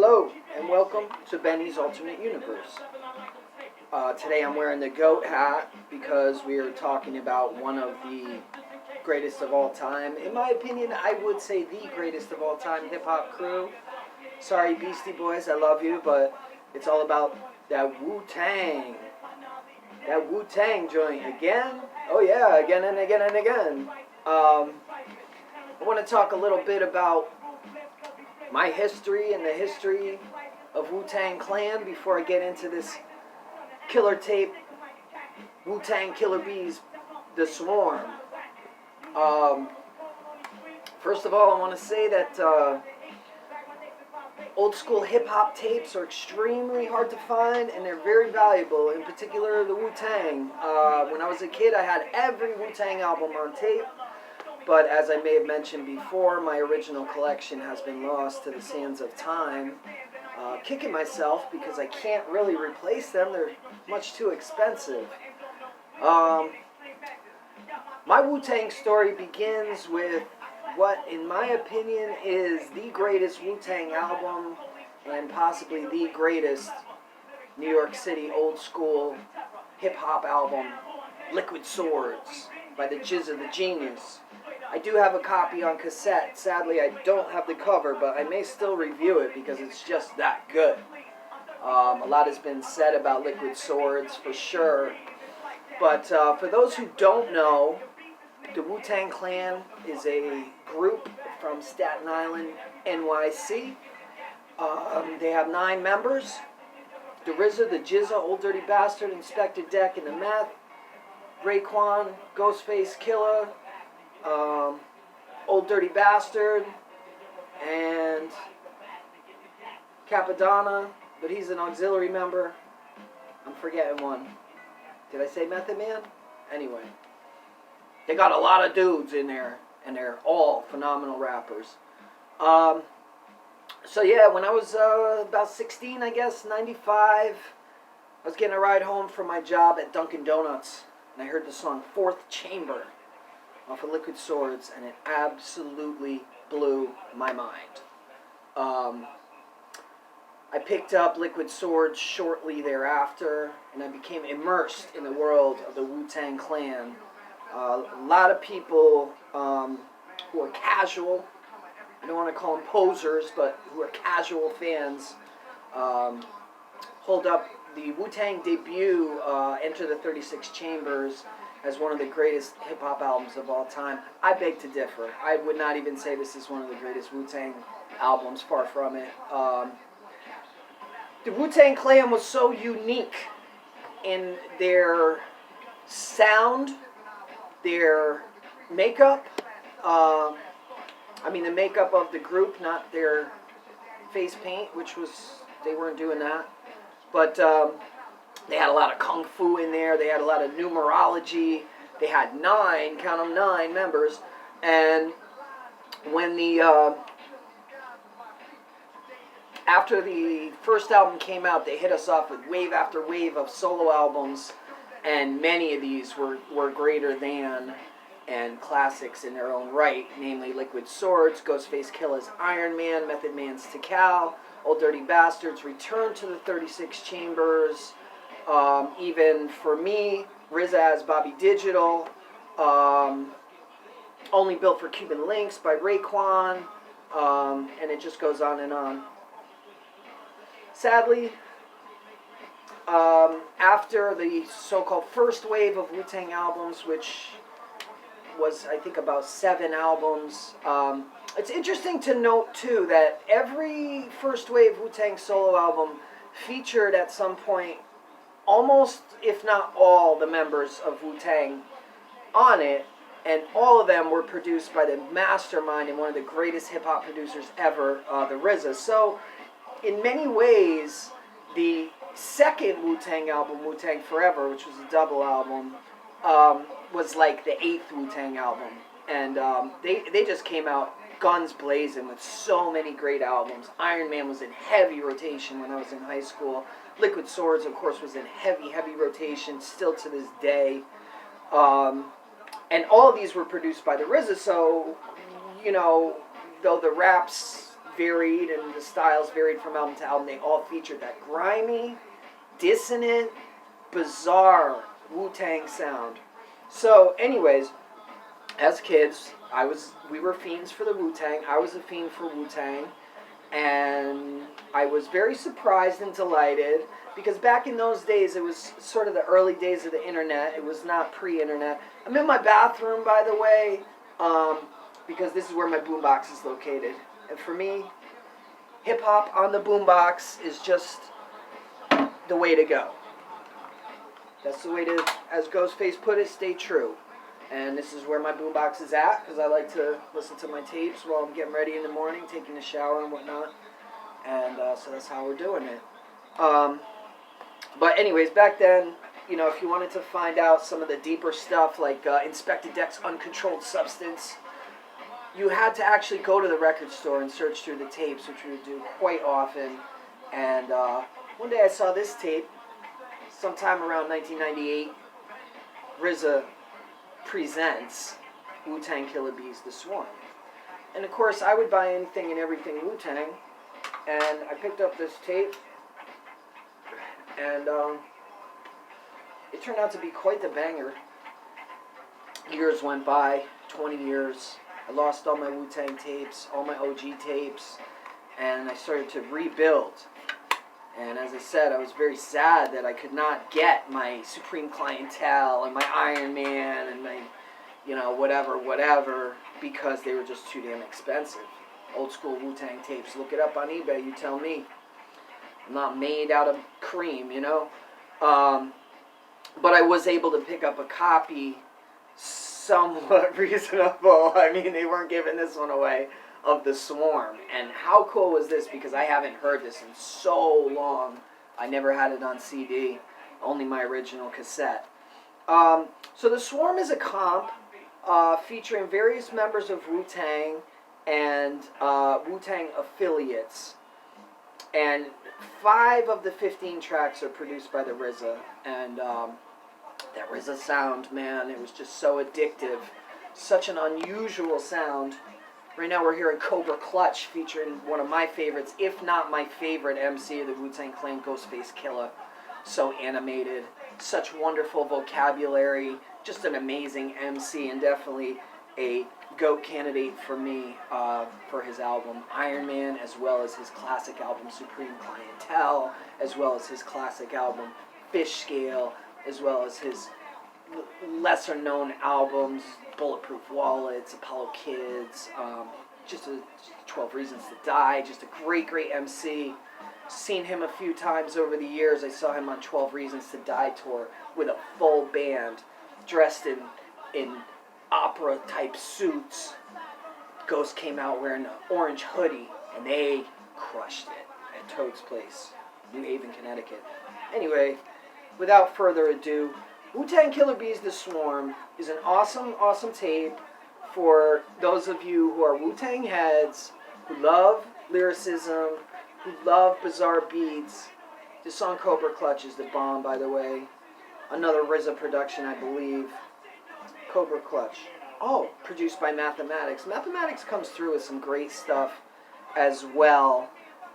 Hello, and welcome to Benny's Alternate Universe. Today I'm wearing the goat hat because we are talking about one of the greatest of all time. In my opinion, I would say the greatest of all time hip-hop crew. Sorry, Beastie Boys, I love you, but it's all about that Wu-Tang. That Wu-Tang joint again. Oh yeah, again and again and again. I want to talk a little bit about my history and the history of Wu-Tang Clan before I get into this killer tape, Wu-Tang Killer Bees, The Swarm. First of all, I want to say that old school hip-hop tapes are extremely hard to find, and they're very valuable, in particular the Wu-Tang. When I was a kid, I had every Wu-Tang album on tape. But as I may have mentioned before, my original collection has been lost to the sands of time. Kicking myself because I can't really replace them. They're much too expensive. My Wu-Tang story begins with what, in my opinion, is the greatest Wu-Tang album and possibly the greatest New York City old school hip-hop album, Liquid Swords by the RZA the Genius. I do have a copy on cassette. Sadly, I don't have the cover, but I may still review it because it's just that good. A lot has been said about Liquid Swords, for sure. But for those who don't know, the Wu-Tang Clan is a group from Staten Island, NYC. They have 9 members. The RZA, the GZA, Old Dirty Bastard, Inspector Deck, and the Meth. Raekwon, Ghostface, Killa, Old Dirty Bastard, and Capadonna, but he's an auxiliary member. I'm forgetting one. Did I say Method Man? Anyway, they got a lot of dudes in there, and they're all phenomenal rappers. So yeah, when I was about 16, I guess, 95, I was getting a ride home from my job at Dunkin' Donuts, and I heard the song Fourth Chamber off of Liquid Swords, and it absolutely blew my mind. I picked up Liquid Swords shortly thereafter, and I became immersed in the world of the Wu-Tang Clan. A lot of people who are casual, I don't want to call them posers, but who are casual fans, hold up the Wu-Tang debut, Enter the 36 Chambers, as one of the greatest hip-hop albums of all time. I beg to differ. I would not even say this is one of the greatest Wu-Tang albums, far from it. The Wu-Tang Clan was so unique in their sound, their makeup. The makeup of the group, not their face paint, which was, they weren't doing that. But they had a lot of kung fu in there. They had a lot of numerology. They had 9, count them, 9 members. And when after the first album came out, they hit us off with wave after wave of solo albums, and many of these were greater than and classics in their own right, namely Liquid Swords, Ghostface Killa's Iron Man, Method Man's Tikal, Old Dirty Bastards, Return to the 36 Chambers. Even for me, RZA's Bobby Digital, Only Built for Cuban Links by Raekwon, and it just goes on and on. Sadly, after the so-called first wave of Wu-Tang albums, which was, I think, about 7 albums, it's interesting to note, too, that every first wave Wu-Tang solo album featured at some point almost, if not all, the members of Wu-Tang on it, and all of them were produced by the mastermind and one of the greatest hip-hop producers ever, the RZA. So, in many ways, the second Wu-Tang album, Wu-Tang Forever, which was a double album, was like the 8th Wu-Tang album. And they just came out guns blazing with so many great albums. Iron Man was in heavy rotation when I was in high school. Liquid Swords, of course, was in heavy, heavy rotation, still to this day. And all of these were produced by the RZA, so, you know, though the raps varied and the styles varied from album to album. They all featured that grimy, dissonant, bizarre Wu-Tang sound. So, anyways, as kids, we were fiends for the Wu-Tang. I was a fiend for Wu-Tang, and I was very surprised and delighted because back in those days, it was sort of the early days of the internet. It was not pre-internet. I'm in my bathroom, by the way, because this is where my boombox is located. And for me, hip-hop on the boombox is just the way to go. That's the way to, as Ghostface put it, stay true. And this is where my boombox is at, because I like to listen to my tapes while I'm getting ready in the morning, taking a shower and whatnot. And so that's how we're doing it. But anyways, back then, you know, if you wanted to find out some of the deeper stuff, like Inspector Deck's Uncontrolled Substance, you had to actually go to the record store and search through the tapes, which we would do quite often. And one day I saw this tape, sometime around 1998, RZA presents Wu-Tang Killa Bees The Swarm. And of course, I would buy anything and everything Wu-Tang, and I picked up this tape, and it turned out to be quite the banger. Years went by, 20 years. I lost all my Wu-Tang tapes, all my OG tapes, and I started to rebuild. And as I said, I was very sad that I could not get my Supreme Clientele and my Iron Man and my, you know, whatever, because they were just too damn expensive. Old school Wu-Tang tapes. Look it up on eBay, you tell me. I'm not made out of cream, you know. But I was able to pick up a copy somewhat reasonable. I mean, they weren't giving this one away, of The Swarm. And how cool was this? Because I haven't heard this in so long. I never had it on CD, only my original cassette. So The Swarm is a comp featuring various members of Wu-Tang and Wu-Tang affiliates. And 5 of the 15 tracks are produced by the RZA. And that RZA sound, man, it was just so addictive. Such an unusual sound. Right now we're hearing Cobra Clutch featuring one of my favorites, if not my favorite MC of the Wu-Tang Clan, Ghostface Killa. So animated, such wonderful vocabulary, just an amazing MC, and definitely a GOAT candidate for me for his album Iron Man, as well as his classic album Supreme Clientele, as well as his classic album Fish Scale, as well as his lesser known albums Bulletproof Wallets, Apollo Kids, just 12 Reasons to Die, just a great MC. Seen him a few times over the years. I saw him on 12 Reasons to Die tour with a full band, dressed in opera type suits. Ghost came out wearing an orange hoodie, and they crushed it at Toad's Place, New Haven, Connecticut. Anyway, without further ado, Wu-Tang Killa Bees The Swarm is an awesome tape for those of you who are Wu-Tang heads, who love lyricism, who love bizarre beats. This song Cobra Clutch is the bomb, by the way. Another RZA production, I believe. Cobra Clutch. Oh, produced by Mathematics. Mathematics comes through with some great stuff as well.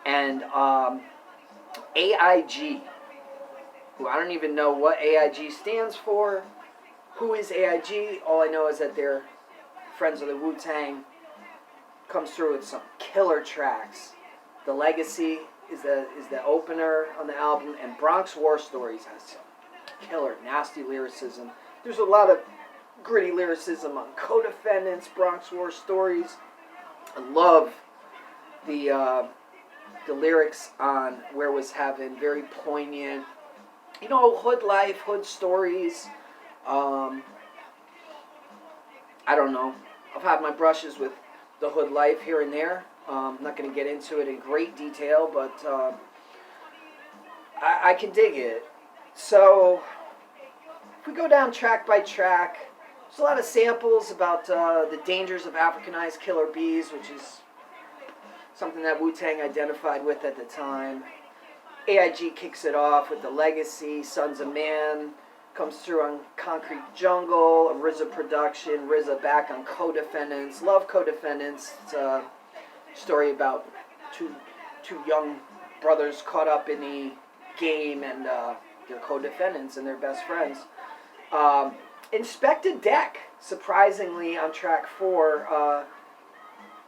And AIG. I don't even know what AIG stands for. Who is AIG? All I know is that they're friends of the Wu-Tang. Comes through with some killer tracks. The Legacy is the opener on the album, and Bronx War Stories has some killer, nasty lyricism. There's a lot of gritty lyricism on Co-Defendants, Bronx War Stories. I love the lyrics on Where Was Heaven, very poignant. You know, hood life, hood stories. I don't know. I've had my brushes with the hood life here and there. I'm not going to get into it in great detail, but I can dig it. So, if we go down track by track, there's a lot of samples about the dangers of Africanized killer bees, which is something that Wu-Tang identified with at the time. AIG kicks it off with The Legacy, Sons of Man, comes through on Concrete Jungle, a RZA production, RZA back on Co-Defendants. Love Co-Defendants. It's a story about two young brothers caught up in the game, and they're co-defendants and they're best friends. Inspected Deck, surprisingly, on track 4,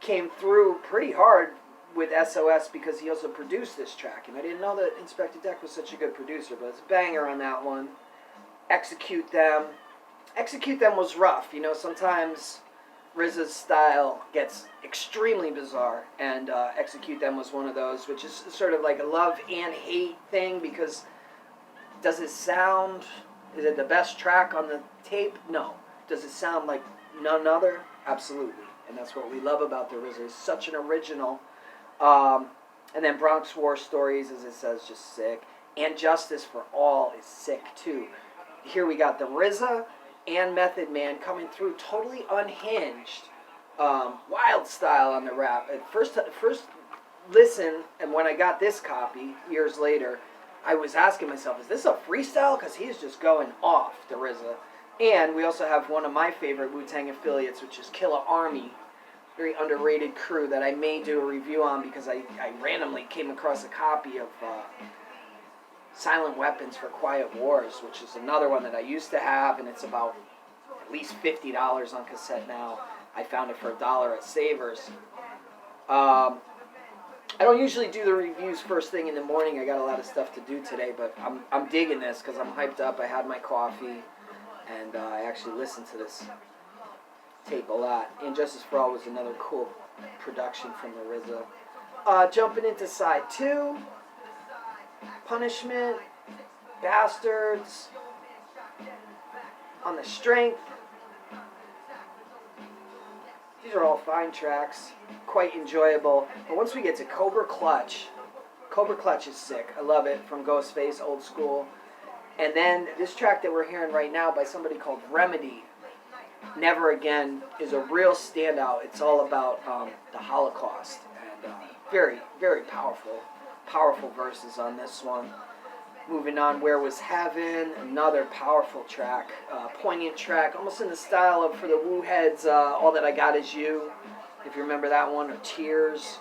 came through pretty hard with SOS because he also produced this track. And I didn't know that Inspected Deck was such a good producer, but it's a banger on that one. Execute Them. Execute Them was rough. You know, sometimes RZA's style gets extremely bizarre, and Execute Them was one of those, which is sort of like a love and hate thing, because does it sound, is it the best track on the tape? No. Does it sound like none other? Absolutely. And that's what we love about the RZA. It's such an original. And then Bronx War Stories, as it says, just sick. And Justice for All is sick too. Here we got the RZA and Method Man coming through totally unhinged. Wild style on the rap. At first listen, and when I got this copy years later, I was asking myself, is this a freestyle? Because he's just going off, the RZA. And we also have one of my favorite Wu-Tang affiliates, which is Killa Army. Very underrated crew that I may do a review on, because I randomly came across a copy of Silent Weapons for Quiet Wars, which is another one that I used to have, and it's about at least $50 on cassette now. I found it for $1 at Savers. I don't usually do the reviews first thing in the morning. I got a lot of stuff to do today, but I'm digging this because I'm hyped up. I had my coffee, and I actually listened to this tape a lot. And Justice for All was another cool production from the RZA. Jumping into side 2, Punishment, Bastards, On the Strength. These are all fine tracks, quite enjoyable. But once we get to Cobra Clutch is sick. I love it, from Ghostface, old school. And then this track that we're hearing right now by somebody called Remedy, Never Again, is a real standout. It's all about the Holocaust. And very, very powerful verses on this one. Moving on, Where Was Heaven, another powerful track, poignant track, almost in the style of, for the Woo heads, All That I Got Is You, if you remember that one, or Tears.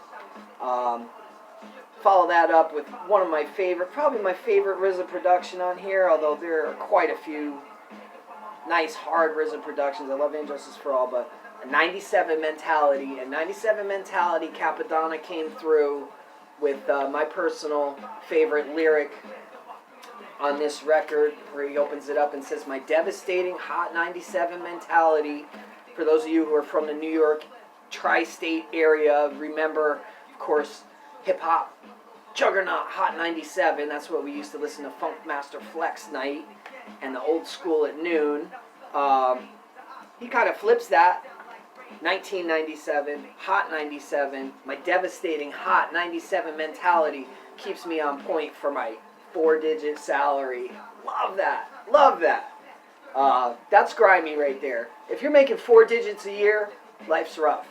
Follow that up with one of my favorite, probably my favorite RZA production on here, although there are quite a few nice, hard RZA productions. I love Injustice for All, but 97 Mentality. And 97 Mentality, Capadonna came through with my personal favorite lyric on this record, where he opens it up and says, "My devastating hot 97 mentality." For those of you who are from the New York tri-state area, remember, of course, hip-hop juggernaut Hot 97. That's what we used to listen to Funk Master Flex night and the Old School at noon. He kind of flips that. 1997, Hot 97, my devastating Hot 97 mentality keeps me on point for my 4-digit salary. Love that. Love that. That's grimy right there. If you're making 4 digits a year, life's rough.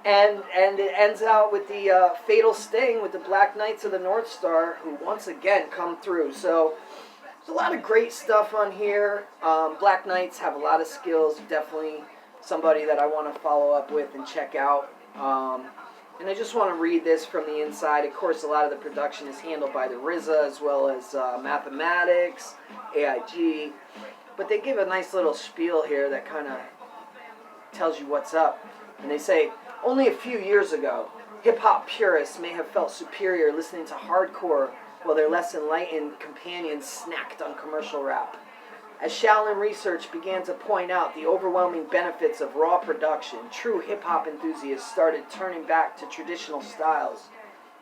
And it ends out with the Fatal Sting with the Black Knights of the North Star, who once again come through. So there's a lot of great stuff on here. Black Knights have a lot of skills. Definitely somebody that I want to follow up with and check out. And I just want to read this from the inside. Of course, a lot of the production is handled by the RZA, as well as Mathematics, AIG. But they give a nice little spiel here that kind of tells you what's up. And they say, only a few years ago, hip-hop purists may have felt superior listening to hardcore while their less enlightened companions snacked on commercial rap. As Shaolin research began to point out the overwhelming benefits of raw production, true hip-hop enthusiasts started turning back to traditional styles.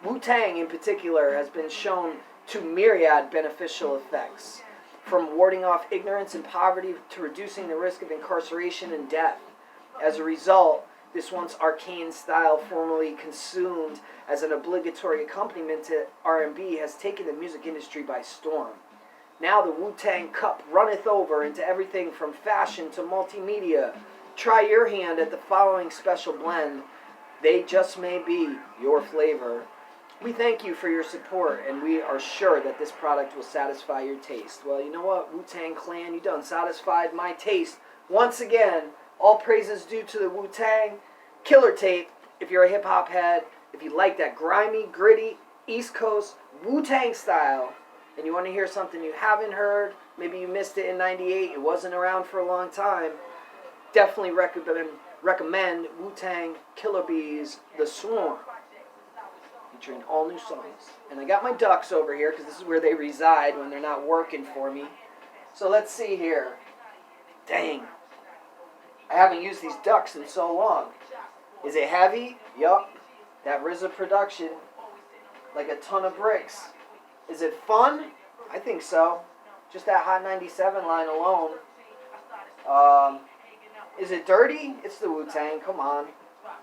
Wu-Tang, in particular, has been shown to myriad beneficial effects, from warding off ignorance and poverty to reducing the risk of incarceration and death. As a result, this once arcane style, formerly consumed as an obligatory accompaniment to R&B, has taken the music industry by storm. Now the Wu-Tang cup runneth over into everything from fashion to multimedia. Try your hand at the following special blend. They just may be your flavor. We thank you for your support, and we are sure that this product will satisfy your taste. Well, you know what, Wu-Tang Clan, you done satisfied my taste. Once again, all praises due to the Wu-Tang. Killer tape. if you're a hip-hop head, if you like that grimy, gritty, East Coast Wu-Tang style, and you want to hear something you haven't heard, maybe you missed it in 98, it wasn't around for a long time, definitely recommend Wu-Tang Killer Bees The Swarm, featuring all new songs. And I got my ducks over here because this is where they reside when they're not working for me. So let's see here. Dang. I haven't used these ducks in so long. Is it heavy? Yup. That RZA production, like a ton of bricks. Is it fun? I think so. Just that Hot 97 line alone. Is it dirty? It's the Wu-Tang. Come on.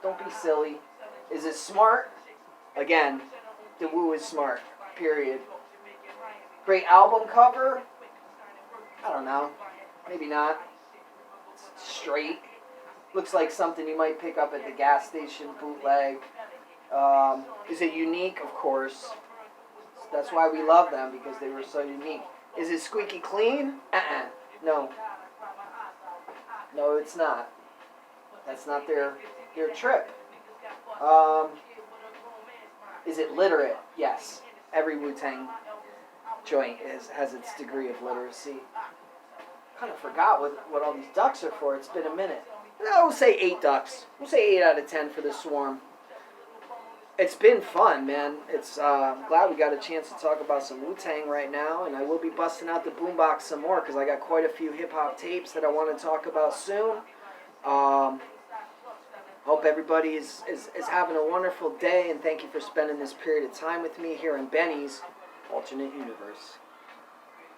Don't be silly. Is it smart? Again, the Wu is smart. Period. Great album cover? I don't know. Maybe not. It's straight. Looks like something you might pick up at the gas station, bootleg. Is it unique? Of course. That's why we love them, because they were so unique. Is it squeaky clean? No. No, it's not. That's not their trip. Is it literate? Yes. Every Wu-Tang joint has its degree of literacy. Kind of forgot what all these ducks are for. It's been a minute. No, we'll say 8 ducks. We'll say 8 out of 10 for the Swarm. It's been fun, man. It's glad we got a chance to talk about some Wu-Tang right now, and I will be busting out the boombox some more because I got quite a few hip-hop tapes that I want to talk about soon. Hope everybody is having a wonderful day, and thank you for spending this period of time with me here in Benny's Alternate Universe.